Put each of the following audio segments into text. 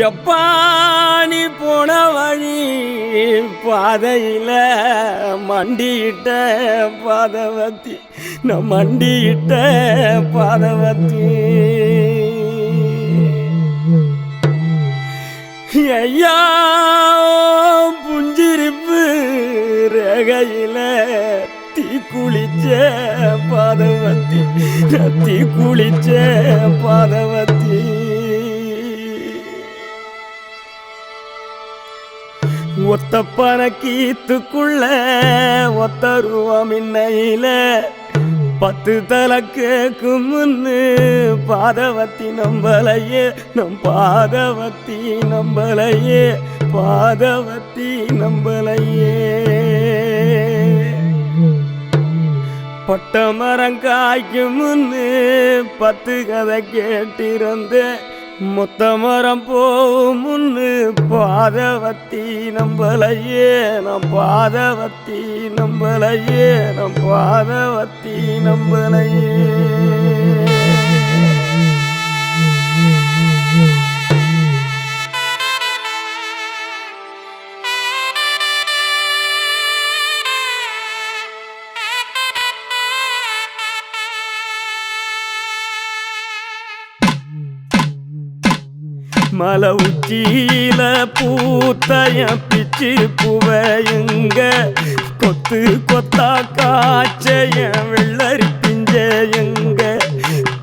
எப்பா நீ போன வழி பாதையில மண்டியிட்ட பாதவத்தி நான் மண்டியிட்ட பாதவத்தி ஐயா புஞ்சிரிப்பு ரேகையில தீ குளிச்ச பாதவத்தி தீ குளிச்ச பாதவத்தி ஒத்த பணக்கீத்துக்குள்ள ஒத்த ரூபம் இன்னையில 10 தலை கேக்கும் முன்னு பாதவத்தி நம்பலையே நம் பாதவத்தி நம்பலையே பாதவத்தி நம்பலையே பட்ட மரம் காய்க்கும் முன்னு 10 கதை கேட்டிருந்தேன் மொத்த மரம் போகும் முன்னு பாதவத்தி நம்பலையே நம் பாதவத்தி நம்பலையே நம் பாதவத்தி நம்பலையே மலை உச்சியில பூத்தைய பிச்சு புவையுங்க கொத்து கொத்தா காய்ச்சைய வெள்ளரி பிஞ்சையுங்க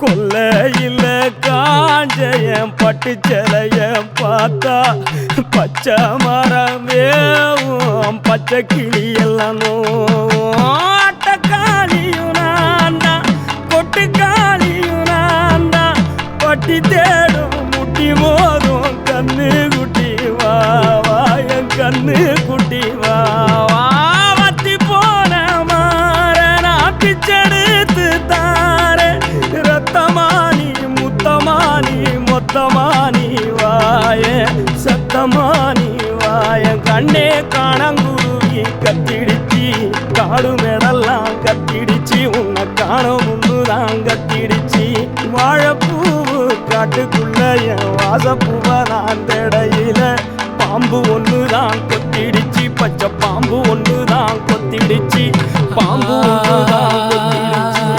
கொல்லையில காஞ்சைய பட்டு சிலைய பார்த்தா பச்சை மரமேவும் பச்சை கிளியெல்லாம் ஆட்டக்காளியும் நான்டா கொட்டுக்காளியும் நான்டா பட்டி தேடும் மோதும் கண்ணு குட்டி வா வா என் கண்ணு குட்டி வா வா வத்தி போன மாற நான் பிச்செடுத்து தார ரத்தமானி முத்தமானி மொத்தமானி வாய சத்தமானி வாய கண்ணே காணங்குருவி கத்திடிச்சி காடு மேடெல்லாம் கத்திடிச்சி உன்னை காண முன்னுதான் கத்திடிச்சி வாழைப்பூவு காட்டுக்குள்ள என் வாசப்பூவ நான் தேடையில பாம்பு ஒண்ணுதான் கொத்திடிச்சு பச்சை பாம்பு ஒண்ணுதான் கொத்திடிச்சு பாம்பு ஒண்ணுதான் கொத்திடிச்சு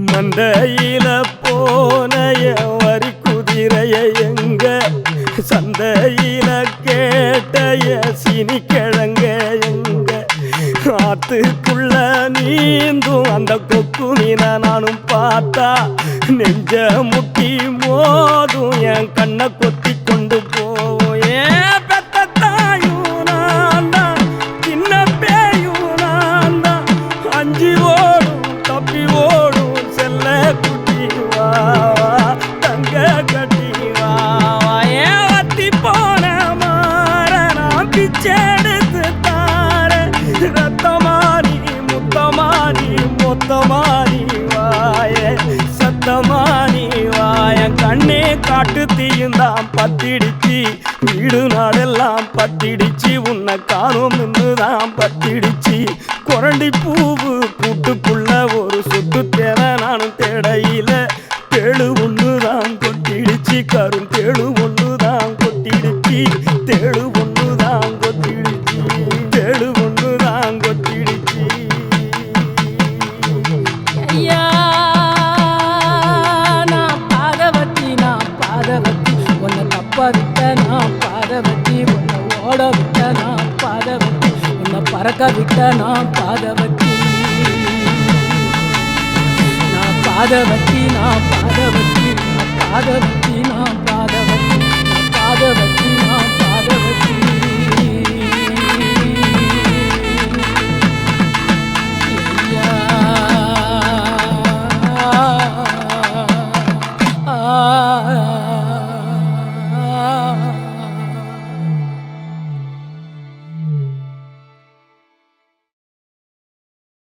மந்தையில போனைய வரி குதிரைய எங்க சந்தையில கேட்டைய சினி கிழங்க எங்க ஆத்துக்குள்ள நீந்தும் அந்த கொக்கு மீன நானும் பார்த்தா நெஞ்ச முட்டி மோதும் என் கண்ணை கொத்தி கொண்டு போவோம் ஏன் பெத்த தாயும் நான் தான் சின்ன பேயும் நான் தான் அஞ்சு ஓடும் தப்பி ஓடும் செல்ல குட்டி வா தங்க கட்டி வா ஏன் வத்தி போன மாற நான் பிச்செடுத்து தார ரத்தமானி முத்தமானி மொத்தமானி வாய சத்தமானி வாய கண்ணே காட்டு தீயுந்தான் பத்திடிச்சு வீடு நாடெல்லாம் பத்திடிச்சு உன்னை காணும் நின்றுதான் பத்திடிச்சு குரண்டி பூவு கூட்டுக்குள்ள ஒரு சுட்டு தேவை நானும் தேடையில தேழு ஒண்ணுதான் கொட்டிடுச்சு கரும் தேழு ஒண்ணுதான் கொட்டிடுச்சு தேழு ஒண்ணுதான் கொட்டிடுச்சு தேழு ஒண்ணுதான் கொட்டிடுச்சு ஐயா நான் பாதவத்தி உன்னை தப்ப விட்ட நான் பாதவத்தி உன்னை ஓட விட்ட நான் பாதவத்தி உன்னை பறக்க விட்ட நான் பாதவத்தி பாதவத்தி நான் பாதவத்தி நான் பாதவத்தி நான்